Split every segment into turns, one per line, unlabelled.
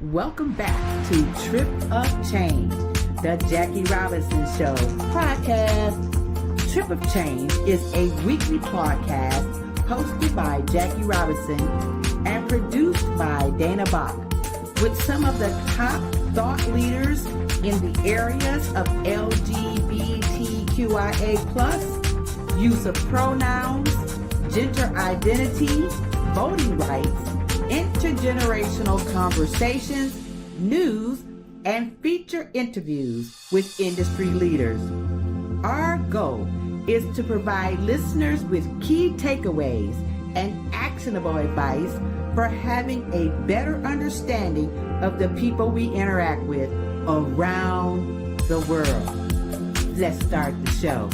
Welcome back to Trip of Change, the Jackie Robinson Show podcast. Trip of Change is a weekly podcast hosted by Jackie Robinson and produced by Dana Bach, with some of the top thought leaders in the areas of LGBTQIA+, use of pronouns, gender identity, voting rights, intergenerational conversations, news, and feature interviews with industry leaders. Our goal is to provide listeners with key takeaways and actionable advice for having a better understanding of the people we interact with around the world. Let's start the show.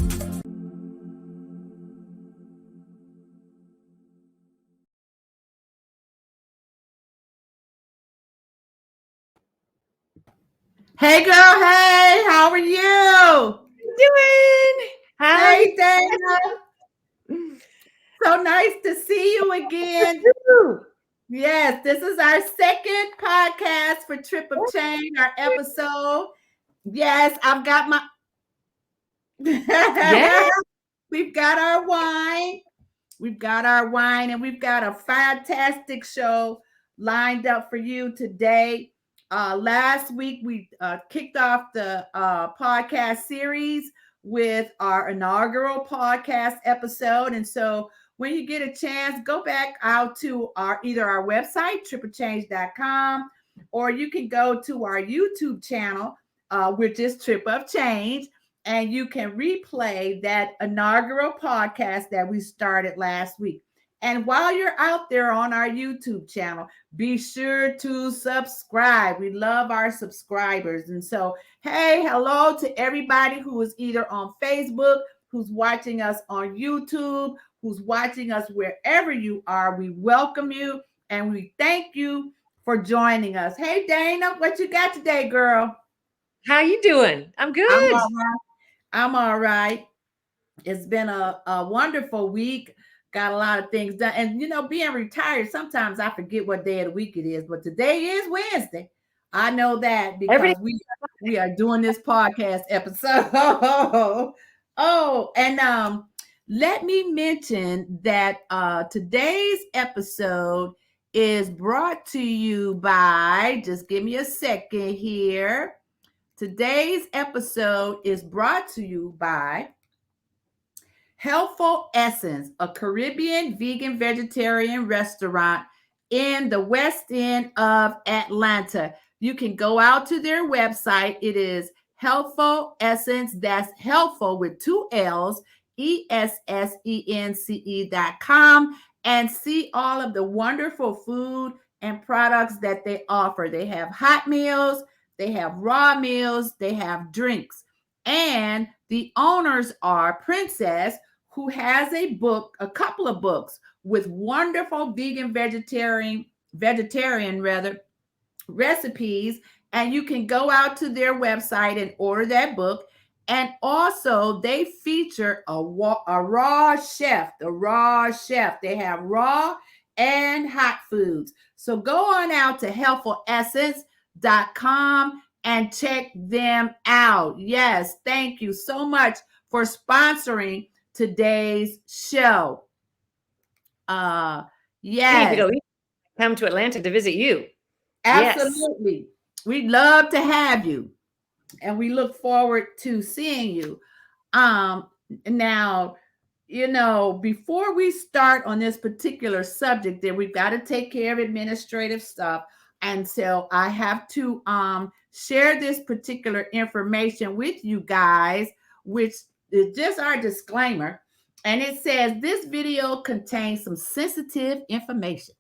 Hey girl, hey, how are you?
Doing? Hi.
Hey Dana. So nice to see you again. Yes, this is our second podcast for Trip of Change, our episode. Yes, I've got my
Yeah.
We've got our wine. We've got our wine, and we've got a fantastic show lined up for you today. Last week, we kicked off the podcast series with our inaugural podcast episode. And so when you get a chance, go back out to either our website, tripofchange.com, or you can go to our YouTube channel, which is Trip of Change, and you can replay that inaugural podcast that we started last week. And while you're out there on our YouTube channel, be sure to subscribe. We love our subscribers. And so, hey, hello to everybody who is either on Facebook, who's watching us on YouTube, who's watching us wherever you are. We welcome you and we thank you for joining us. Hey, Dana, what you got today, girl?
How you doing? I'm good.
I'm all right. It's been a wonderful week. Got a lot of things done. And, you know, being retired, sometimes I forget what day of the week it is. But today is Wednesday. I know that because we are doing this podcast episode. And let me mention that today's episode is brought to you by, just give me a second here. Today's episode is brought to you by Healthful Essence, a Caribbean vegan vegetarian restaurant in the West End of Atlanta. You can go out to their website. It is Healthful Essence. That's healthful with 2 L's, ESSENCE.com, and see all of the wonderful food and products that they offer. They have hot meals, they have raw meals, they have drinks. And the owners are Princess, who has a couple of books with wonderful vegan vegetarian recipes. And you can go out to their website and order that book. And also they feature a raw chef. They have raw and hot foods. So go on out to healthfulessence.com and check them out. Yes, thank you so much for sponsoring today's show. Yes.
Come to Atlanta to visit you.
Absolutely. Yes. We'd love to have you. And we look forward to seeing you. Now, you know, before we start on this particular subject, then we've got to take care of administrative stuff. And so I have to share this particular information with you guys, which is just our disclaimer. And it says this video contains some sensitive information.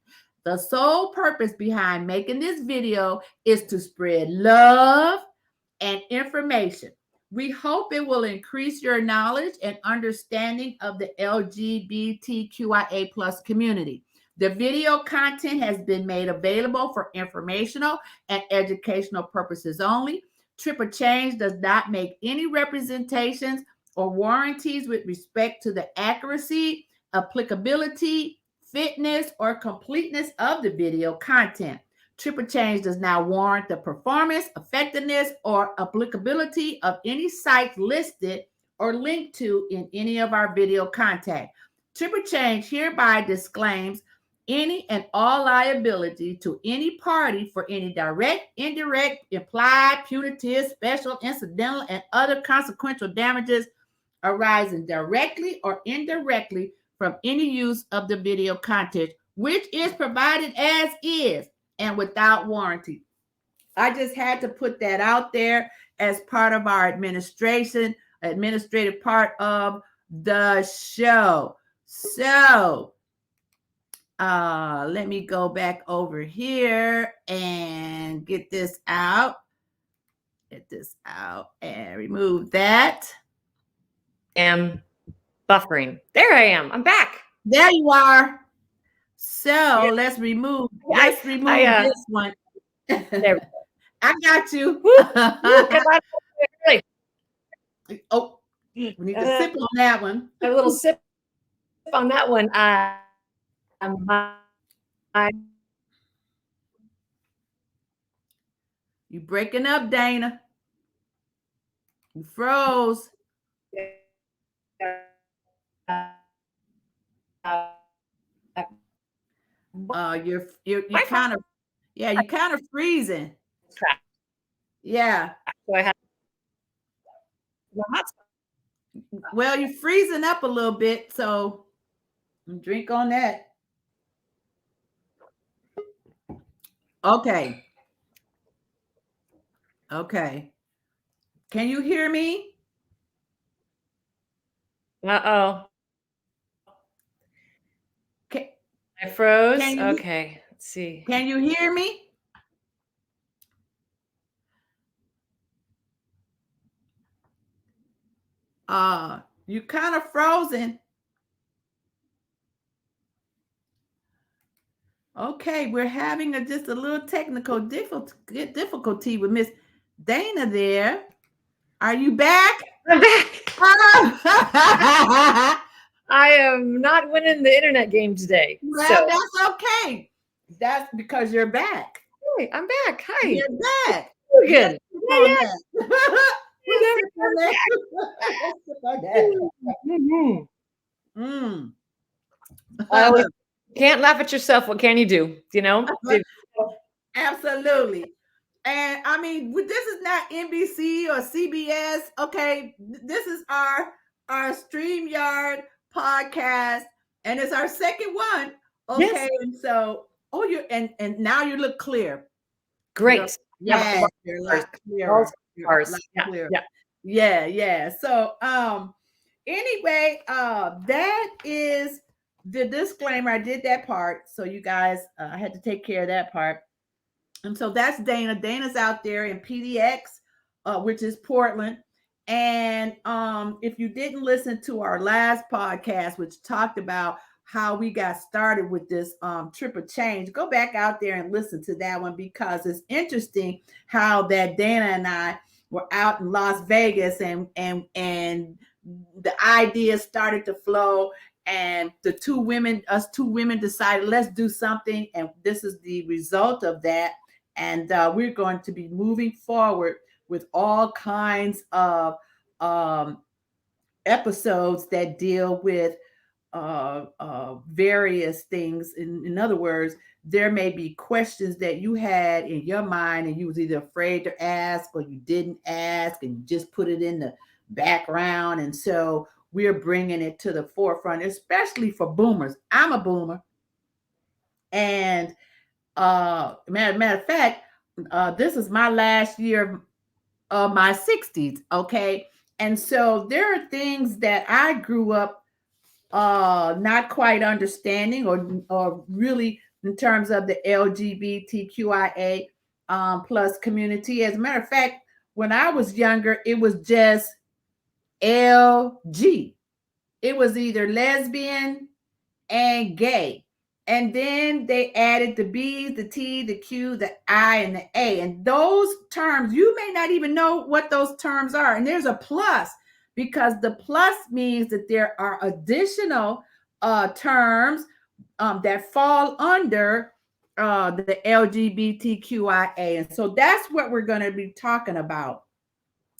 The sole purpose behind making this video is to spread love and information. We hope it will increase your knowledge and understanding of the LGBTQIA+ community. The video content has been made available for informational and educational purposes only. Trip of Change does not make any representations or warranties with respect to the accuracy, applicability, fitness, or completeness of the video content. Triple change does not warrant the performance, effectiveness, or applicability of any site listed or linked to in any of our video content. Triple change hereby disclaims any and all liability to any party for any direct, indirect, implied, punitive, special, incidental, and other consequential damages arising directly or indirectly from any use of the video content, which is provided as is and without warranty. I just had to put that out there as part of our administrative part of the show. So, let me go back over here and get this out. Get this out and remove that.
Am buffering. There I am. I'm back.
There you are. So let's remove this one.
There.
I got you. Oh, we need to sip on that one.
A little sip on that one.
You breaking up, Dana. You froze. You're kind of freezing. Yeah.
So I have
well, you're freezing up a little bit, so drink on that. Okay. Can you hear me?
I froze. Okay, let's see.
Can you hear me? You kind of frozen. Okay, we're having just a little technical difficulty with Miss Dana there. Are you back?
I'm back. I am not winning the internet game today.
Well,
so.
That's okay. That's because you're back.
Hey, I'm back. Hi.
You're back.
We're good. I always can't laugh at yourself. What can you do? You know?
Absolutely. And I mean, this is not NBC or CBS. Okay, this is our StreamYard podcast, and it's our second one. Okay, yes. And so you and now you look clear.
Great.
Yeah, you're a lot clearer. Yeah. So anyway, that is the disclaimer. I did that part, so you guys, I had to take care of that part. And so that's Dana. Dana's out there in PDX, which is Portland. And if you didn't listen to our last podcast, which talked about how we got started with this triple change, go back out there and listen to that one, because it's interesting how that Dana and I were out in Las Vegas and the ideas started to flow. And us two women decided, let's do something. And this is the result of that. And we're going to be moving forward with all kinds of episodes that deal with various things. In other words, there may be questions that you had in your mind and you was either afraid to ask or you didn't ask and you just put it in the background. And so we're bringing it to the forefront, especially for boomers. I'm a boomer. And matter of fact, this is my last year of my 60s. Okay. And so there are things that I grew up not quite understanding or really in terms of the LGBTQIA plus community. As a matter of fact, when I was younger, it was just LG. It was either lesbian and gay. And then they added the B's, the T, the Q, the I, and the A. And those terms, you may not even know what those terms are. And there's a plus, because the plus means that there are additional terms that fall under the LGBTQIA. And so that's what we're going to be talking about.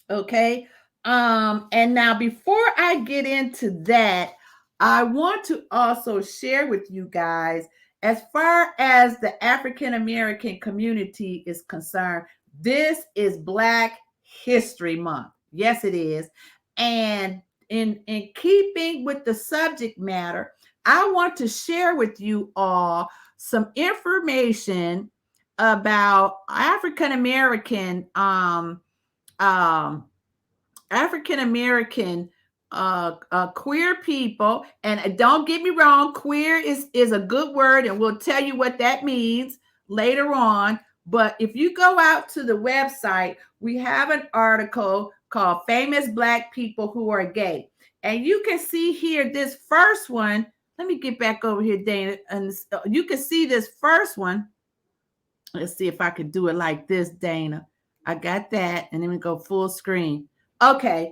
Okay. And now before I get into that, I want to also share with you guys, as far as the African American community is concerned, this is Black History Month. Yes, it is. And in keeping with the subject matter, I want to share with you all some information about African American um African American queer people. And don't get me wrong, queer is a good word, and we'll tell you what that means later on. But if you go out to the website, we have an article called Famous Black People Who Are Gay. And you can see here this first one. Let me get back over here, Dana. And you can see this first one. Let's see if I could do it like this, Dana. I got that. And then we go full screen. Okay.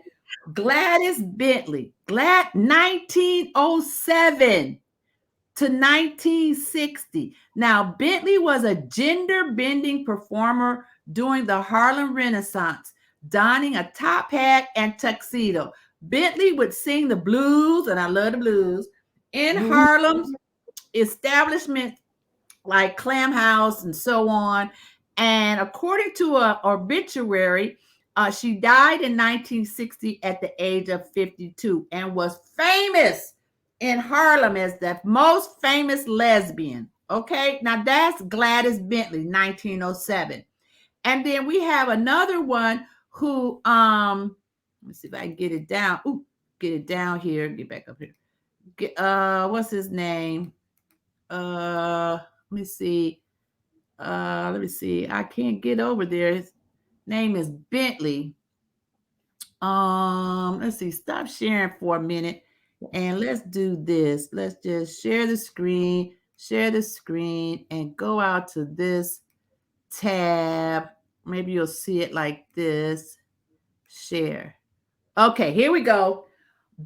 Gladys Bentley, 1907 to 1960. Now, Bentley was a gender bending performer during the Harlem Renaissance, donning a top hat and tuxedo. Bentley would sing the blues, and I love the blues, in Harlem's establishment like Clam House and so on. And according to an obituary, she died in 1960 at the age of 52 and was famous in Harlem as the most famous lesbian. Okay, now that's Gladys Bentley, 1907. And then we have another one who, let me see if I can get it down. Ooh, get it down here. Get back up here. What's his name? Let me see. Let me see. I can't get over there. His name is Bentley. Let's see. Stop sharing for a minute, and let's do this. Let's just share the screen, and go out to this tab. Maybe you'll see it like this. Share. Okay, here we go.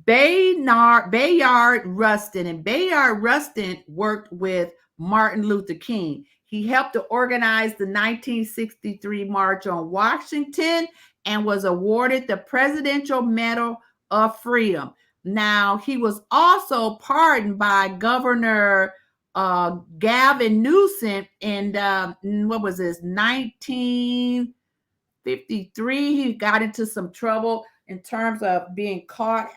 Bayard Rustin. And Bayard Rustin worked with Martin Luther King. He helped to organize the 1963 March on Washington and was awarded the Presidential Medal of Freedom. Now, he was also pardoned by Governor Gavin Newsom in, what was this, 1953. He got into some trouble in terms of being caught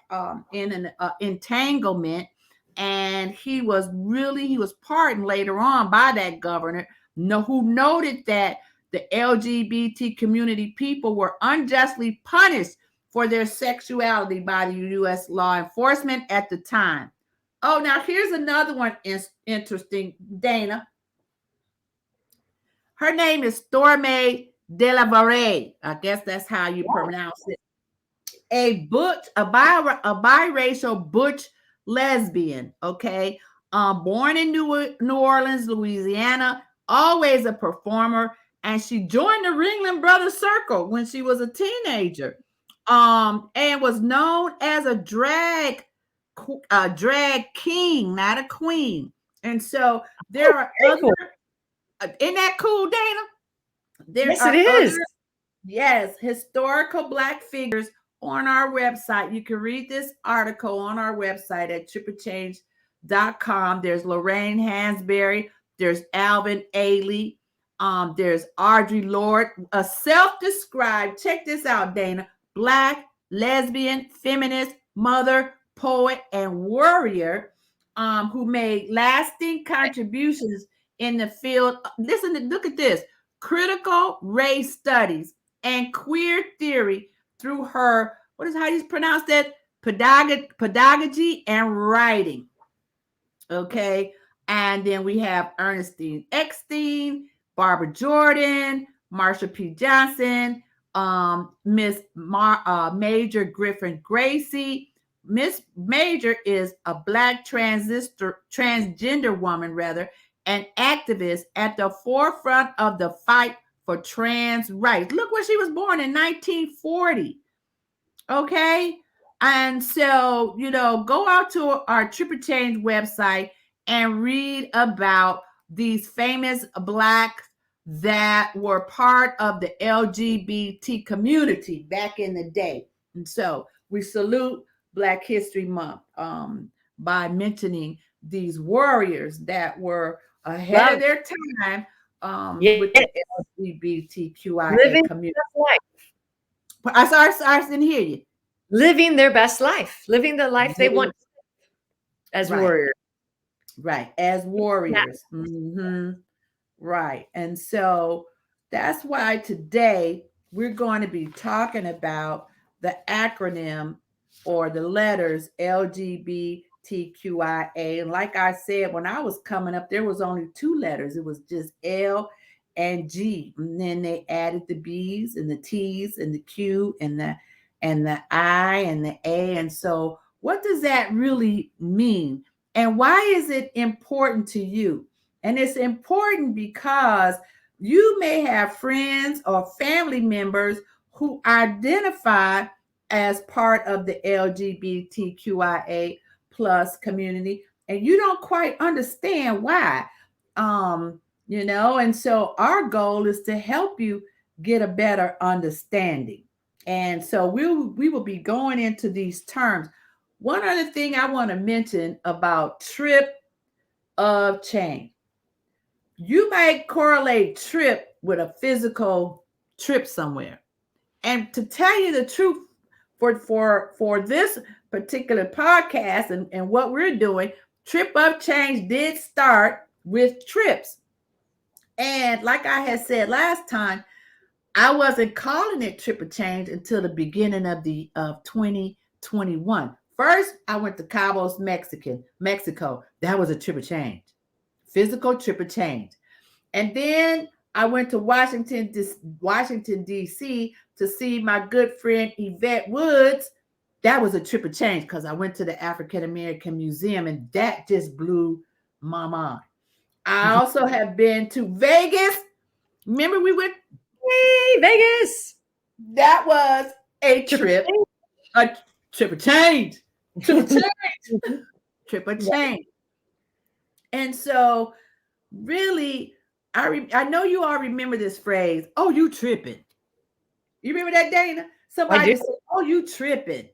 in an entanglement, and he was pardoned later on by that governor, who noted that the LGBT community people were unjustly punished for their sexuality by the U.S. law enforcement at the time. Oh, now here's another one interesting, Dana. Her name is Storme de la Varey. I guess that's how you pronounce it. A biracial butch lesbian, okay? Born in New Orleans, Louisiana, always a performer, and she joined the Ringling Brothers Circle when she was a teenager, and was known as a drag king, not a queen. And so there are other.
Cool.
Isn't that cool, Dana?
Yes, it is.
Yes, historical Black figures on our website. You can read this article on our website at trippachange.com. There's Lorraine Hansberry. There's Alvin Ailey. There's Audre Lorde, a self-described, check this out, Dana, Black, lesbian, feminist, mother, poet, and warrior, who made lasting contributions in the field. Listen, look at this. Critical race studies and queer theory through her, how do you pronounce that? Pedagogy and writing. Okay. And then we have Ernestine Eckstein, Barbara Jordan, Marsha P. Johnson, Miss Major Griffin Gracie. Miss Major is a Black transgender woman, an activist at the forefront of the fight for trans rights. Look where she was born in 1940. Okay. And so, go out to our Triple Change website and read about these famous Black that were part of the LGBT community back in the day. And so we salute Black History Month by mentioning these warriors that were ahead of their time with the LGBTQIA
Living
community.
their life.
I didn't hear you.
Living their best life, living the life they want as
right.
warriors.
Right, as warriors. Right. And so that's why today we're going to be talking about the acronym or the letters LGBTQIA. And like I said, when I was coming up, there was only 2 letters. It was just L and G. And then they added the B's and the T's and the Q and the I and the A. And so what does that really mean? And why is it important to you? And it's important because you may have friends or family members who identify as part of the LGBTQIA plus community, and you don't quite understand why. And so our goal is to help you get a better understanding. And so we will be going into these terms. One other thing I want to mention about trip of change. You might correlate trip with a physical trip somewhere. And to tell you the truth, for this particular podcast and what we're doing, Trip of Change did start with trips. And like I had said last time, I wasn't calling it Trip of Change until the beginning of 2021. First, I went to Cabos, Mexico. That was a trip of change, physical trip of change. And then I went to Washington, D.C. to see my good friend Yvette Woods. That was a trip of change because I went to the African American Museum, and that just blew my mind. I also have been to Vegas. Remember we went?
Hey, Vegas.
That was a trip of change. Trip of change. Trip of change. And so really, I know you all remember this phrase, oh, you tripping. You remember that, Dana? Somebody said, oh, you tripping.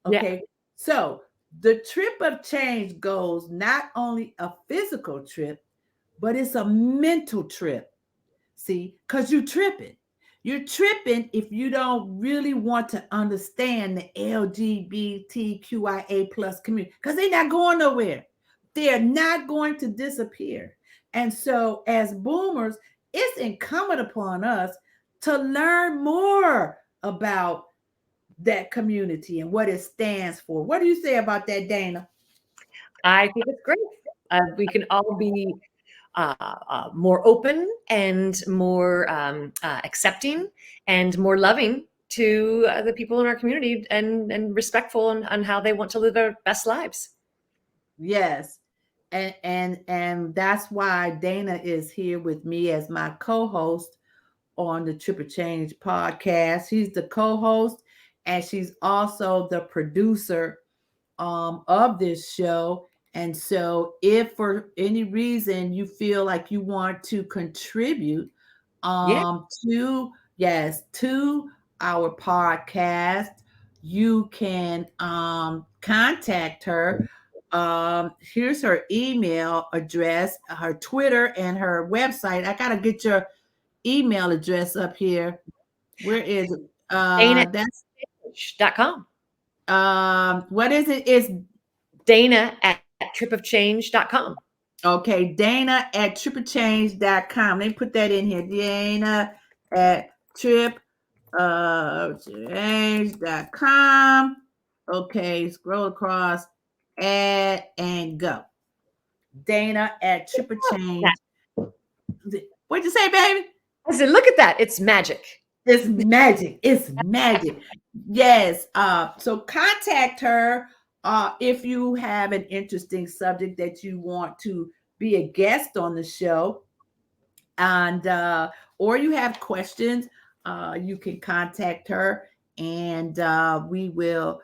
Okay. Yeah. So the trip of change goes not only a physical trip, but it's a mental trip. See, because you're tripping. You're tripping if you don't really want to understand the LGBTQIA plus community, because they're not going nowhere. They're not going to disappear. And so as boomers, it's incumbent upon us to learn more about that community and what it stands for. What do you say about that, Dana?
I think it's great. We can all be more open and more accepting and more loving to the people in our community and respectful on how they want to live their best lives.
Yes. And that's why Dana is here with me as my co-host on the Trip of Change podcast. She's the co-host and she's also the producer of this show. And so if for any reason you feel like you want to contribute to our podcast, you can contact her. Here's her email address, her Twitter, and her website. I gotta get your email address up here. Where is it?
That's .com.
What is it? It's
Dana at tripofchange.com.
Okay, Dana at tripofchange.com. Let me put that in here. Dana at tripofchange.com. Okay, scroll across, add and go. Dana at tripofchange. What'd you say, baby?
I said, look at that. It's magic.
It's magic. It's magic. Yes. So contact her if you have an interesting subject that you want to be a guest on the show, and or you have questions, you can contact her, and we will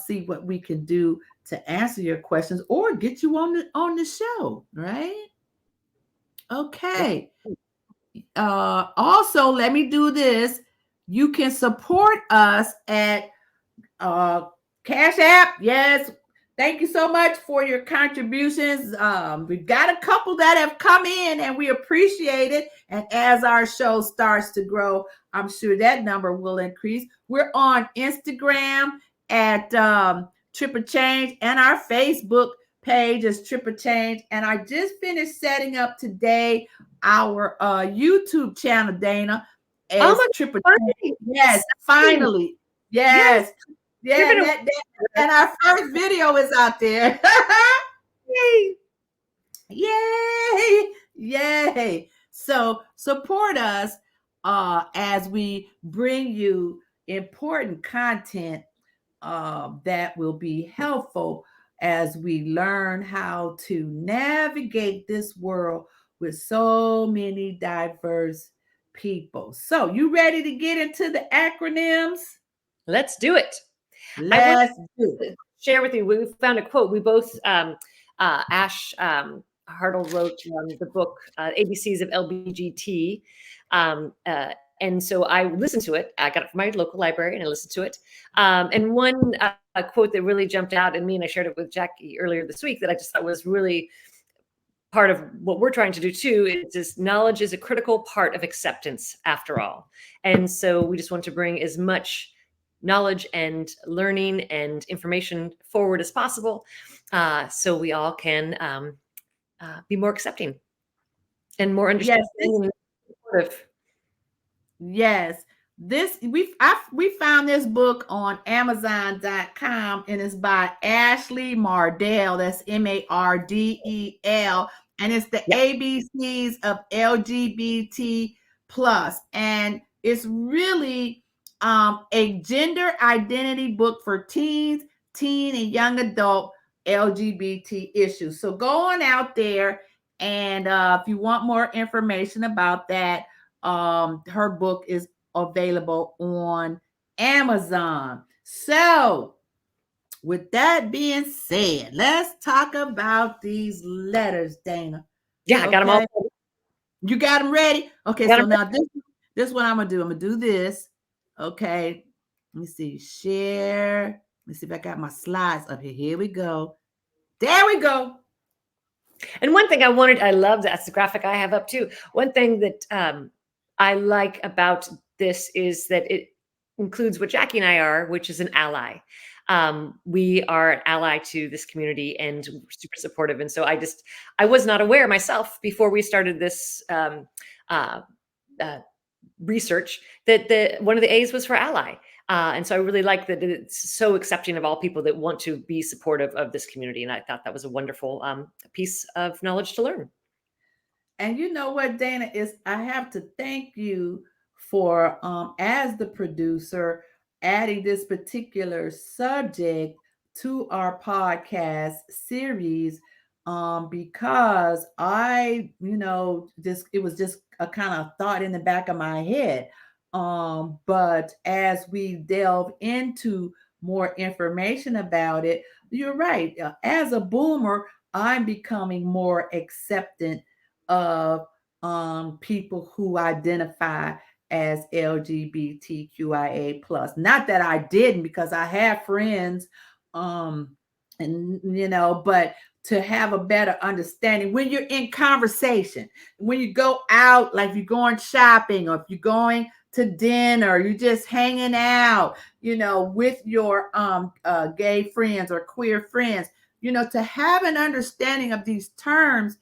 see what we can do to answer your questions or get you on the show, right? Okay. Also, let me do this. You can support us at Cash App. Yes. Thank you so much for your contributions. We've got a couple that have come in and we appreciate it. And as our show starts to grow, I'm sure that number will increase. We're on Instagram at Trip of Change, and our Facebook page is Trip of Change. And I just finished setting up today our YouTube channel, Dana,
Oh
as
my
Trip of Change.
God.
Yes, finally.
Yes.
Yes.
You're
Yeah,
gonna
and our first video is out there.
Yay.
Yay! Yay! So support us as we bring you important content that will be helpful as we learn how to navigate this world with so many diverse people. So, you ready to get into the acronyms?
Let's do it. I want
Let's do it.
to share with you. We found a quote. We both, Ash Hartle wrote the book ABCs of Lgbt, and so I listened to it. I got it from my local library, and I listened to it. And one quote that really jumped out at me, and I shared it with Jackie earlier this week, that I just thought was really part of what we're trying to do too, is just knowledge is a critical part of acceptance after all. And so we just want to bring as much knowledge and learning and information forward as possible, so we all can be more accepting and more understanding and supportive.
Yes. We found this book on Amazon.com, and it's by Ashley Mardell. That's Mardel, and it's the
Yeah.
ABCs of LGBT plus, and it's really a gender identity book for teens, teen and young adult LGBT issues. So go on out there, and if you want more information about that, her book is available on Amazon. So, with that being said, let's talk about these letters, Dana.
Yeah, I got them all.
Okay, you got them ready? Okay,
Got
so
'em
now this what I'm gonna do. I'm gonna do this. Okay, let me see. Share. Let me see if I got my slides up here. Here we go. There we go.
And one thing I love, that's the graphic I have up too. One thing that I like about this is that it includes what Jackie and I are, which is an ally. We are an ally to this community and super supportive. And so I was not aware myself before we started this uh, research that one of the A's was for ally. And so I really like that it's so accepting of all people that want to be supportive of this community. And I thought that was a wonderful piece of knowledge to learn.
And you know what, Dana, is I have to thank you for as the producer adding this particular subject to our podcast series, because I, just it was just a kind of thought in the back of my head. But as we delve into more information about it, you're right. As a boomer, I'm becoming more acceptant of people who identify as LGBTQIA plus. Not that I didn't, because I have friends, and but to have a better understanding when you're in conversation, when you go out, like if you're going shopping or if you're going to dinner, you're just hanging out, with your gay friends or queer friends, to have an understanding of these terms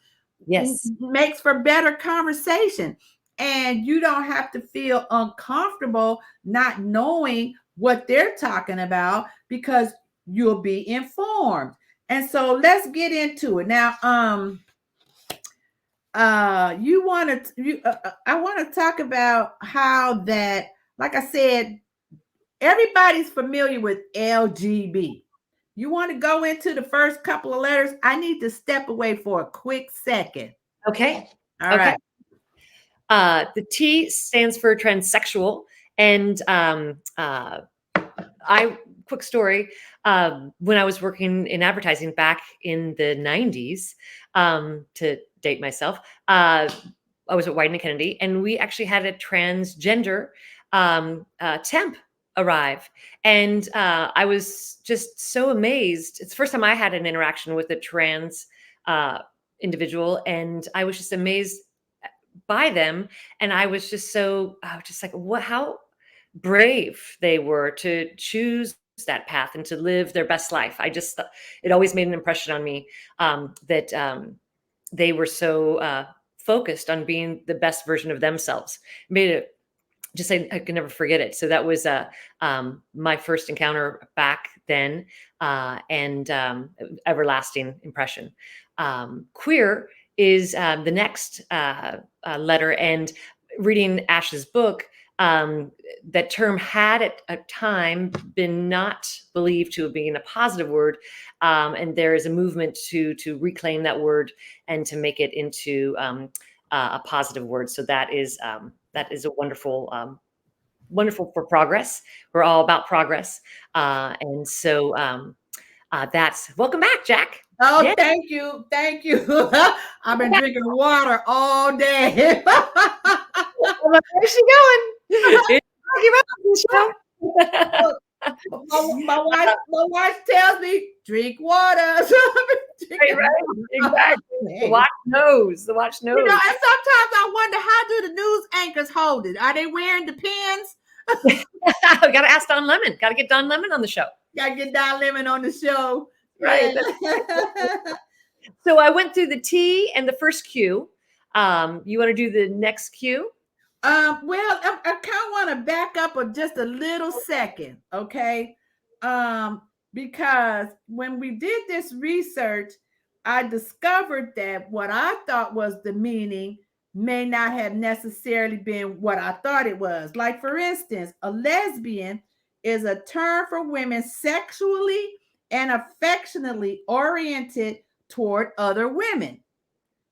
Yes.
makes for better conversation, and you don't have to feel uncomfortable not knowing what they're talking about, because you'll be informed. And so let's get into it now. You want to I want to talk about how that, like I said, everybody's familiar with LGB. You want to go into the first couple of letters? I need to step away for a quick second.
Okay.
All
Okay.
right.
The T stands for transsexual. And quick story, when I was working in advertising back in the 90s, to date myself. I was at Wieden and Kennedy, and we actually had a transgender temp arrive, and I was just so amazed. It's the first time I had an interaction with a trans individual, and I was just amazed by them. And I was just like, what? How brave they were to choose that path and to live their best life. It always made an impression on me that they were so focused on being the best version of themselves. Made it just I can never forget it. So that was my first encounter back then, and everlasting impression. Queer is the next letter, and reading Ash's book, that term had at a time been not believed to have been a positive word, and there is a movement to reclaim that word and to make it into a positive word. So that is a wonderful, wonderful for progress. We're all about progress, and so that's welcome back, Jack.
Oh,
Yeah.
thank you. Thank you. I've been drinking water all day.
Well, where's she going? It's Rocky Mountain Show.
my wife tells me drink water. So
Right, exactly. The watch knows. The watch knows.
You know, and sometimes I wonder, how do the news anchors hold it? Are they wearing the pins?
We got to ask Don Lemon. Got to get Don Lemon on the show.
Got to get Don Lemon on the show.
Right.
Yeah.
So I went through the T and the first Q. You want to do the next Q?
Well, I kind of want to back up just a little second, okay? Because when we did this research, I discovered that what I thought was the meaning may not have necessarily been what I thought it was. Like, for instance, a lesbian is a term for women sexually and affectionately oriented toward other women.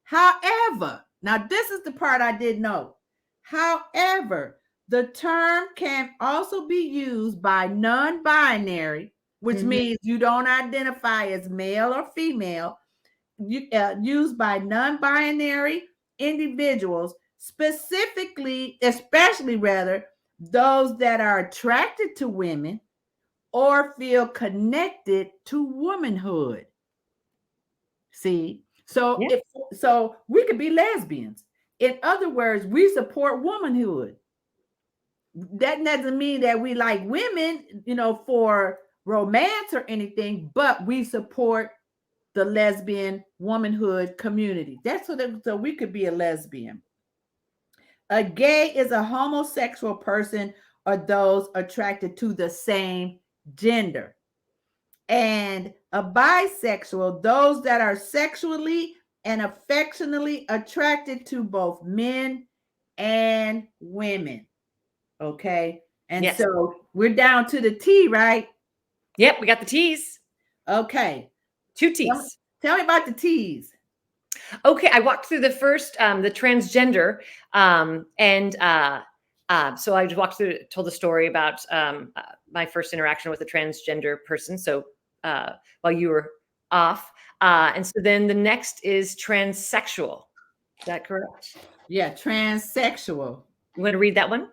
However, now this is the part I didn't know. However, the term can also be used by non-binary, which means you don't identify as male or female, used by non-binary individuals, especially rather, those that are attracted to women or feel connected to womanhood. See? So so we could be lesbians. In other words, we support womanhood. That doesn't mean that we like women, for romance or anything, but we support the lesbian womanhood community. That's so we could be a lesbian. A gay is a homosexual person or those attracted to the same gender. And a bisexual, those that are sexually and affectionately attracted to both men and women. Okay. And so we're down to the T, right?
Yep, we got the T's.
Okay.
2 T's.
Tell me about the T's.
Okay, I walked through the first, the transgender, and so I just walked through, told the story about my first interaction with a transgender person. So while you were off, and so then the next is transsexual. Is that correct?
Yeah, transsexual.
You want to read that one?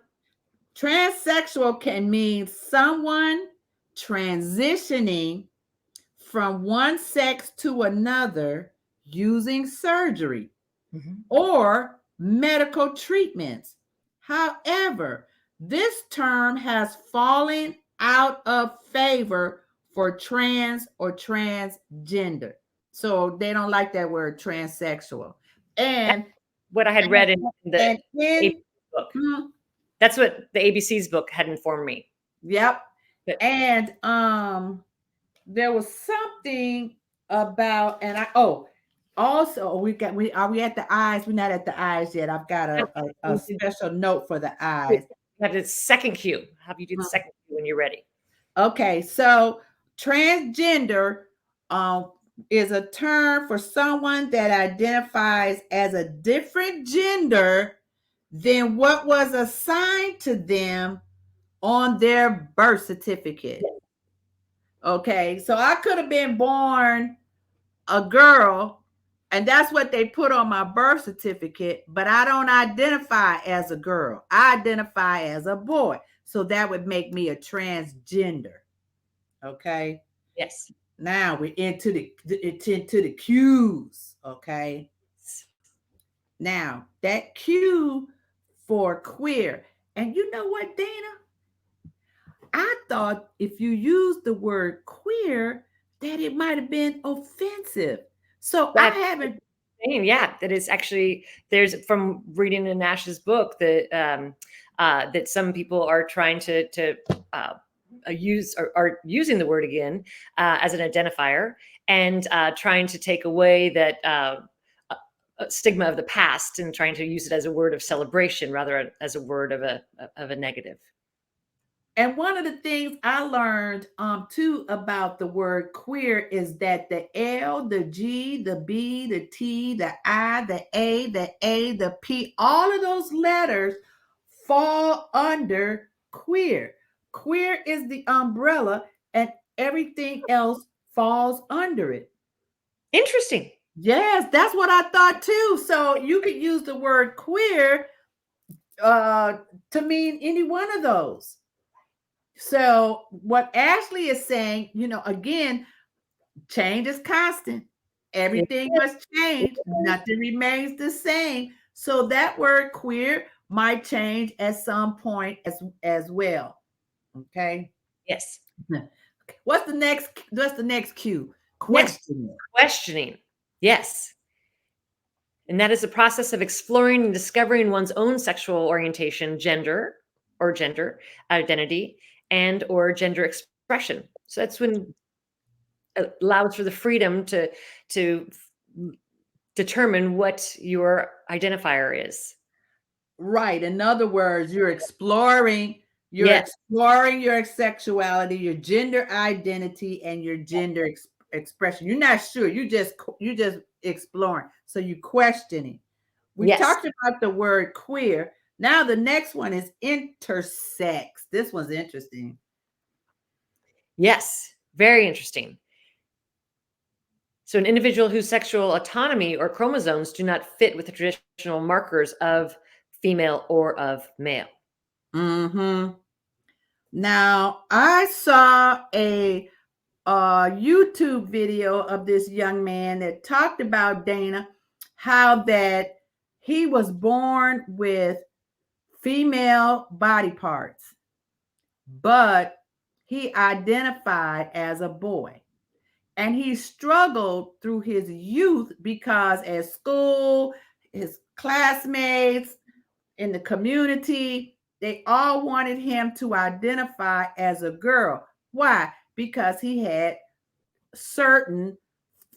Transsexual can mean someone transitioning from one sex to another using surgery or medical treatments. However, this term has fallen out of favor for trans or transgender. So they don't like that word transsexual. And
what I had read in the ABC book. That's what the ABC's book had informed me.
Yep. And there was something about, and also are we at the eyes? We're not at the eyes yet. I've got a special note for the eyes.
That is second cue. Have you do the second cue when you're ready?
Okay, so transgender is a term for someone that identifies as a different gender than what was assigned to them on their birth certificate. Okay, so I could have been born a girl And that's what they put on my birth certificate, but I don't identify as a girl. I identify as a boy. So that would make me a transgender. Okay.
Yes.
Now we're into the Q's. Okay. Now that Q for queer. And you know what, Dana? I thought if you use the word queer, that it might have been offensive. So I
That's
haven't.
yeah, that is actually, there's, from reading in Nash's book, that some people are trying to use, or are using the word again as an identifier, and trying to take away that stigma of the past, and trying to use it as a word of celebration rather as a word of a negative.
And one of the things I learned too about the word queer is that the L, the G, the B, the T, the I, the A, the P, all of those letters fall under queer. Queer is the umbrella, and everything else falls under it.
Interesting.
Yes, that's what I thought too. So you could use the word queer to mean any one of those. So what Ashley is saying, again, change is constant. Everything must change. Nothing remains the same. So that word queer might change at some point as well. Okay.
Yes.
What's the next Q?
Next,
Questioning.
questioning. Yes. And that is the process of exploring and discovering one's own sexual orientation, gender identity, and or gender expression. So that's when it allows for the freedom to determine what your identifier is.
Right. In other words, you're exploring
Yes.
your sexuality, your gender identity, and your gender expression. You're not sure. You just exploring. So you questioning. We
Yes.
talked about the word queer. Now the next one is intersex. This one's interesting.
Yes. Very interesting. So an individual whose sexual autonomy or chromosomes do not fit with the traditional markers of female or of male.
Mm-hmm. Now I saw a YouTube video of this young man that talked about, Dana, how that he was born with female body parts, but he identified as a boy. And he struggled through his youth because at school, his classmates in the community, they all wanted him to identify as a girl. Why? Because he had certain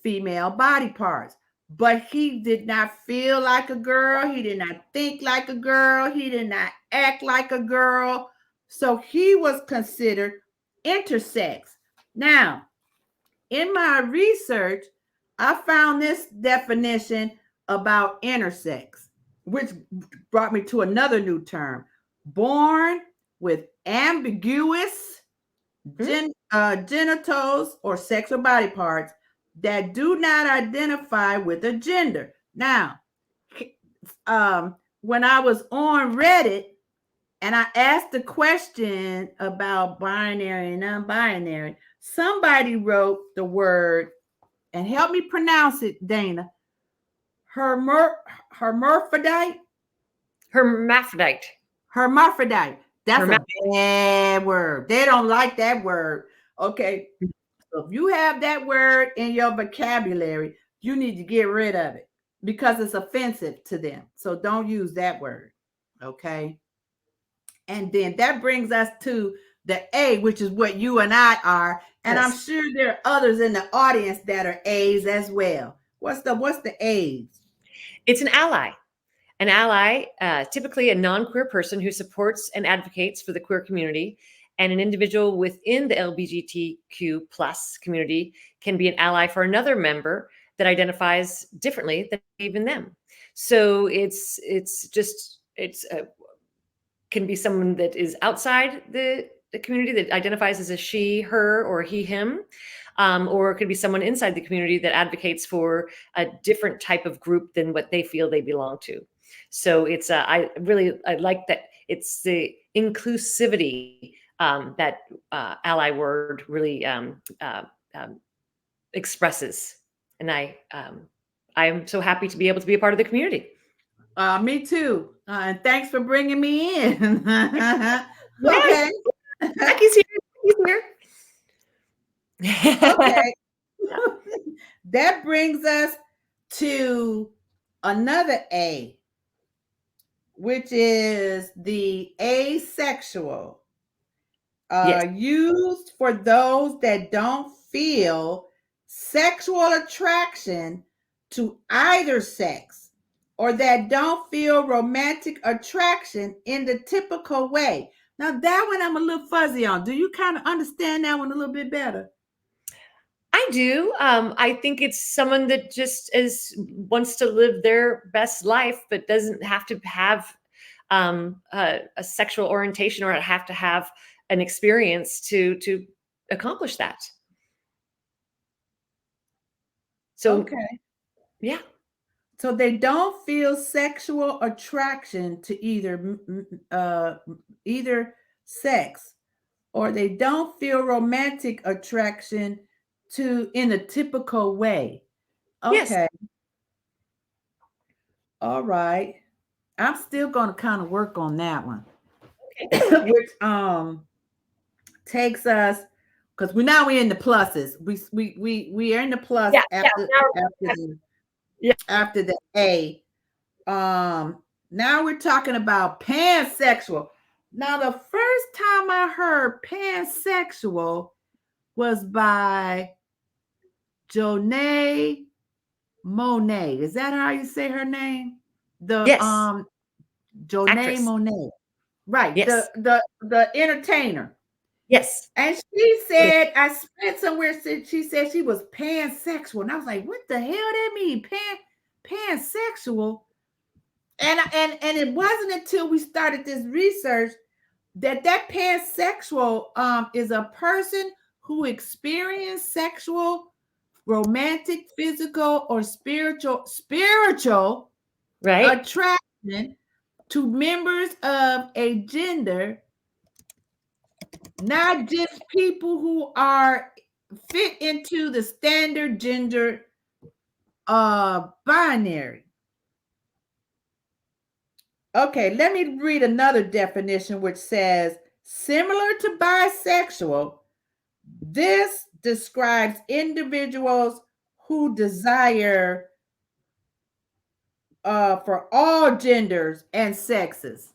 female body parts, but he did not feel like a girl. He did not think like a girl. He did not act like a girl. So he was considered intersex. Now, in my research, I found this definition about intersex, which brought me to another new term: born with ambiguous genitals or sexual body parts that do not identify with a gender. Now, when I was on Reddit and I asked a question about binary and non-binary, somebody wrote the word, and help me pronounce it, Dana. Hermaphrodite.
Hermaphrodite.
Hermaphrodite. That's a
Hermaphrodite.
bad word. They don't like that word. Okay. So if you have that word in your vocabulary, you need to get rid of it because it's offensive to them. So don't use that word. Okay. And then that brings us to the A, which is what you and I are. And
Yes.
I'm sure there are others in the audience that are A's as well. What's the A's?
It's an ally. An ally, typically a non-queer person who supports and advocates for the queer community, and an individual within the LGBTQ plus community can be an ally for another member that identifies differently than even them. So it's can be someone that is outside the the community that identifies as a she, her, or he, him. Or it could be someone inside the community that advocates for a different type of group than what they feel they belong to. So it's I like that it's the inclusivity that ally word really expresses, and I'm so happy to be able to be a part of the community.
Me too. And thanks for bringing me in.
Yes,
Okay.
Jackie's here. Jackie's here.
Okay. That brings us to another A, which is the asexual,
Yes.
used for those that don't feel sexual attraction to either sex or that don't feel romantic attraction in the typical way. Now, that one I'm a little fuzzy on. Do you kind of understand that one a little bit better?
I do. I think it's someone that just wants to live their best life, but doesn't have to have a sexual orientation or have to have an experience to accomplish that. So,
Okay.
yeah.
So they don't feel sexual attraction to either sex, or they don't feel romantic attraction to in a typical way.
Yes.
Okay. All right. I'm still going to kind of work on that one.
Okay.
Which takes us, because we're in the pluses. We are in the plus
Yeah. Yeah.
after the A. Now we're talking about pansexual. Now, the first time I heard pansexual was by Jonay Monet. Is that how you say her name? The
Yes.
Jonay
Actress.
Monet. Right.
Yes.
The entertainer.
Yes.
And she said, I spent somewhere, she said she was pansexual. And I was like, what the hell that mean? Pansexual? And it wasn't until we started this research that pansexual is a person who experienced sexual, romantic, physical, or spiritual
Right.
attraction to members of a gender, not just people who are fit into the standard gender binary. Okay, let me read another definition which says, similar to bisexual, this describes individuals who desire for all genders and sexes.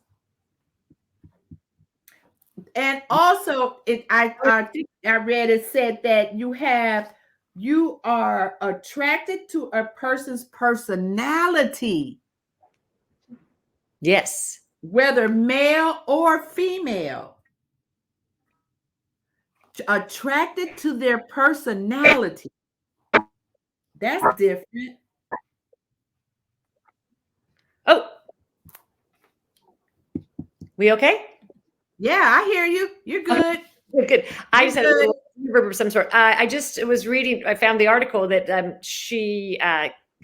And also, I think I read it said that you are attracted to a person's personality.
Yes.
Whether male or female. Attracted to their personality. That's different.
Oh. We okay?
Yeah, I hear you. You're good.
Good. I just had a
good.
little reverb of some sort. I just was reading. I found the article that she,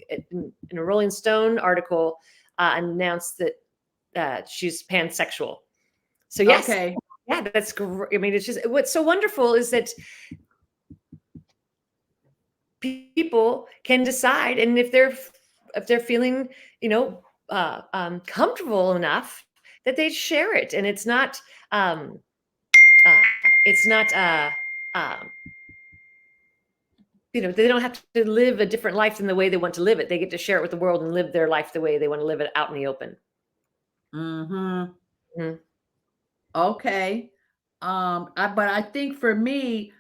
in a Rolling Stone article, announced that she's pansexual. So yes,
Okay.
yeah, that's great. I mean, it's just what's so wonderful is that people can decide, and if they're feeling, comfortable enough, that they share it, and it's not. It's not they don't have to live a different life than the way they want to live it. They get to share it with the world and live their life the way they want to live it out in the open.
Mm-hmm. Okay. But I think for me,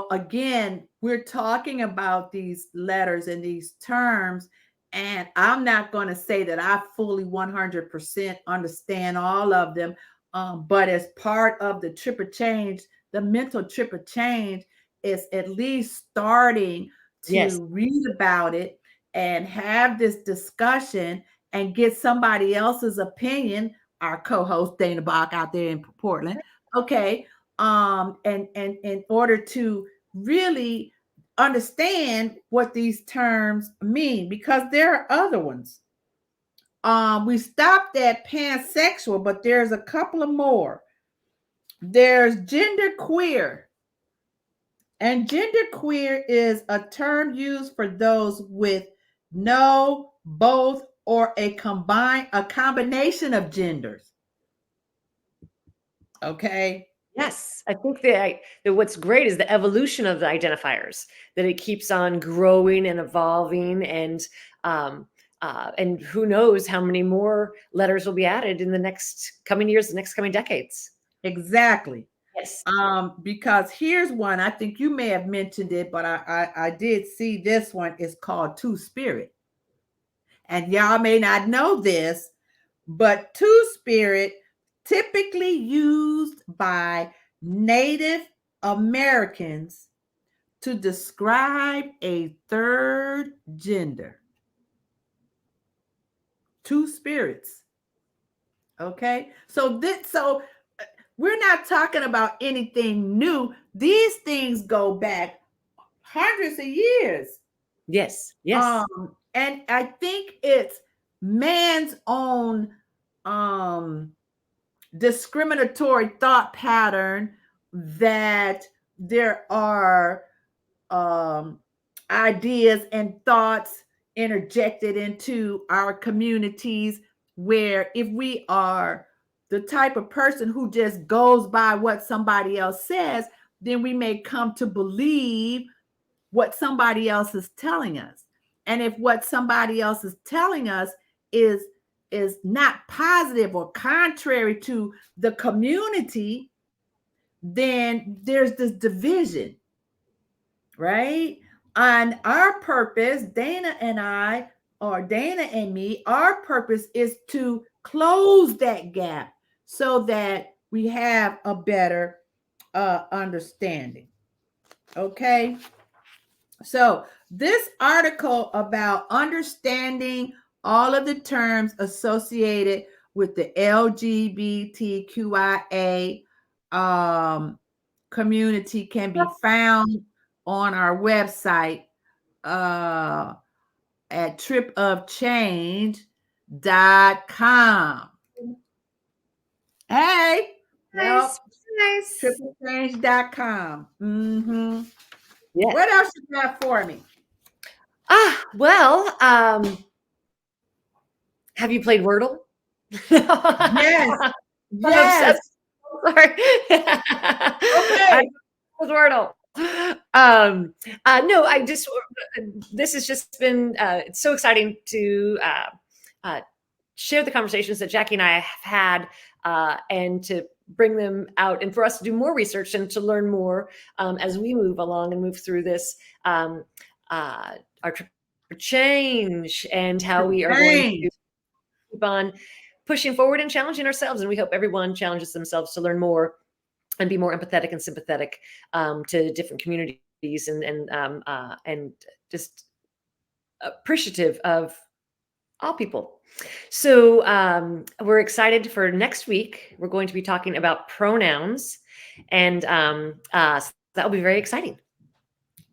again, we're talking about these letters and these terms, and I'm not going to say that I fully 100% understand all of them. But as part of the trip of change, the mental trip of change is at least starting to read about it and have this discussion and get somebody else's opinion. Our co-host Dana Bach out there in Portland. Okay. and in order to really understand what these terms mean, because there are other ones. We stopped at pansexual, but there's a couple of more. There's genderqueer. And genderqueer is a term used for those with no, both, or a combination of genders. Okay.
Yes, I think that what's great is the evolution of the identifiers, that it keeps on growing and evolving, and who knows how many more letters will be added in the next coming years, the next coming decades.
Exactly.
Yes.
Because here's one, I think you may have mentioned it, but I did see this one. Is called two-spirit. And y'all may not know this, but two-spirit typically used by Native Americans to describe a third gender. Two spirits. Okay? So we're not talking about anything new. These things go back hundreds of years.
Yes. Yes.
And I think it's man's own discriminatory thought pattern that there are ideas and thoughts interjected into our communities, where if we are the type of person who just goes by what somebody else says, then we may come to believe what somebody else is telling us. And if what somebody else is telling us is not positive or contrary to the community, then there's this division, right? On our purpose, Dana and me, our purpose is to close that gap so that we have a better understanding. Okay. So this article about understanding all of the terms associated with the LGBTQIA community can be found on our website at tripofchange.com. Hey,
Nice. Nice.
tripofchange.com. Mm-hmm.
Yeah.
What else you got for me?
Well, have you played Wordle?
Yes.
I'm
Yes.
obsessed. Sorry.
Okay.
With Wordle. No, this has just been, it's so exciting to share the conversations that Jackie and I have had, and to bring them out, and for us to do more research and to learn more as we move along and move through this, our trip for change, and how we are going to keep on pushing forward and challenging ourselves. And we hope everyone challenges themselves to learn more and be more empathetic and sympathetic to different communities, and just appreciative of all people. So we're excited for next week. We're going to be talking about pronouns, and so that will be very exciting.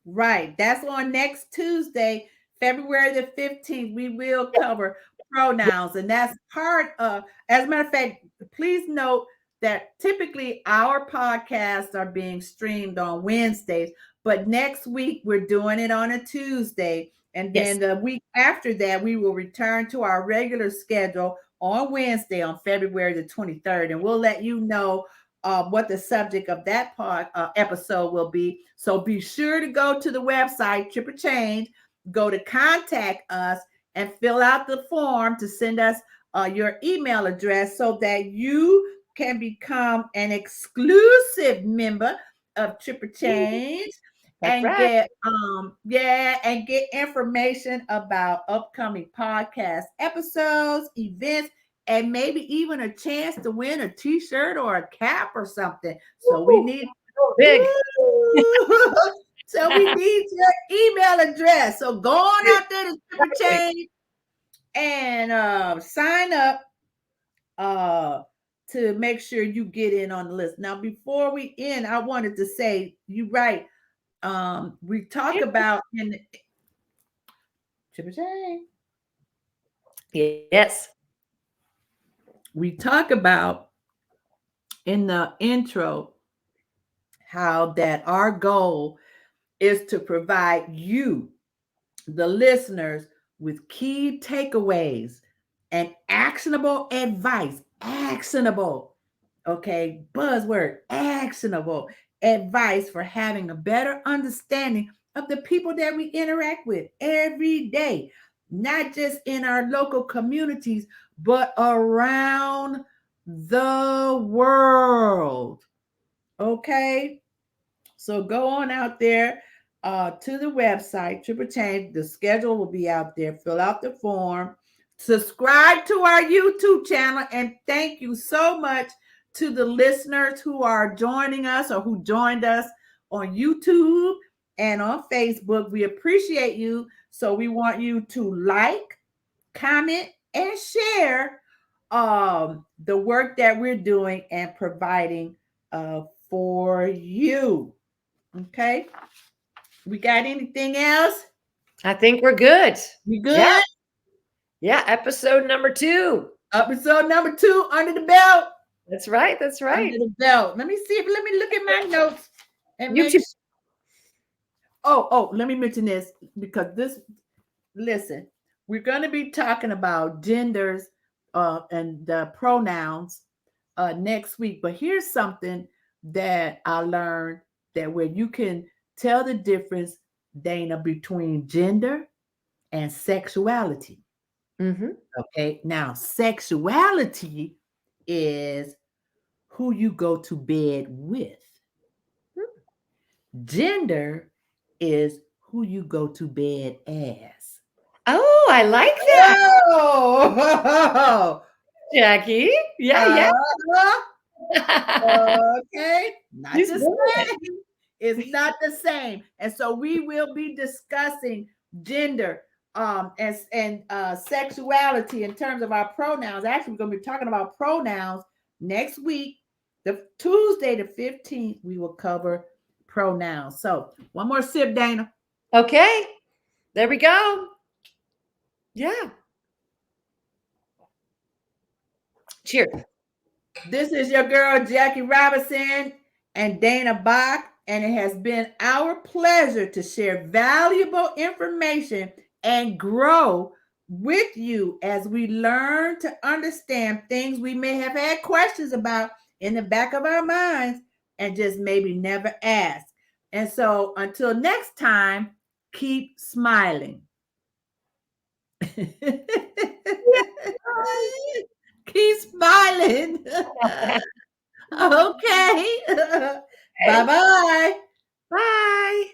Right. That's on next Tuesday, February the 15th. We will cover pronouns. And that's part of, as a matter of fact, please note that typically our podcasts are being streamed on Wednesdays, but next week we're doing it on a Tuesday. And then the week after that, we will return to our regular schedule on Wednesday, on February the 23rd. And we'll let you know what the subject of that episode will be. So be sure to go to the website, Trip or Change, go to contact us, and fill out the form to send us your email address so that you can become an exclusive member of Trip or Change.
That's
and
right.
get information about upcoming podcast episodes, events, and maybe even a chance to win a t-shirt or a cap or something. So we need
big.
So we need your email address. So go on out there to Trip Change and sign up to make sure you get in on the list. Now, before we end, I wanted to say, you're right. We talk about in Triple J.
Yes.
We talk about in the intro how that our goal is to provide you, the listeners, with key takeaways and actionable advice. Actionable, okay, buzzword, actionable advice for having a better understanding of the people that we interact with every day, not just in our local communities, but around the world. Okay, so go on out there to the website, Triple Change. The schedule will be out there. Fill out the form. Subscribe to our YouTube channel. And thank you so much to the listeners who are joining us or who joined us on YouTube and on Facebook. We appreciate you. So we want you to like, comment, and share the work that we're doing and providing for you. Okay. We got anything else?
I think we're good.
We good?
Yeah. Yeah. Episode number 2.
Episode number 2 under the belt.
That's right. That's right.
Under the belt. Let me look at my notes and make
YouTube.
let me mention this because listen, we're going to be talking about genders and the pronouns next week. But here's something that I learned, that where you can tell the difference, Dana, between gender and sexuality.
Mm-hmm.
Okay. Now, sexuality is who you go to bed with. Gender is who you go to bed as.
Oh, I like that.
Oh,
Jackie. Yeah.
Okay. Not
She's
the
good.
same. It's not the same. And so we will be discussing gender and sexuality in terms of our pronouns. Actually, we're going to be talking about pronouns next week. The Tuesday the 15th, we will cover pronouns. So one more sip, Dana.
Okay. There we go. Yeah. Cheers.
This is your girl, Jackie Robinson and Dana Bach, and it has been our pleasure to share valuable information and grow with you as we learn to understand things we may have had questions about in the back of our minds and just maybe never asked. And so until next time, keep smiling. Keep smiling. Okay. Bye-bye.
Bye.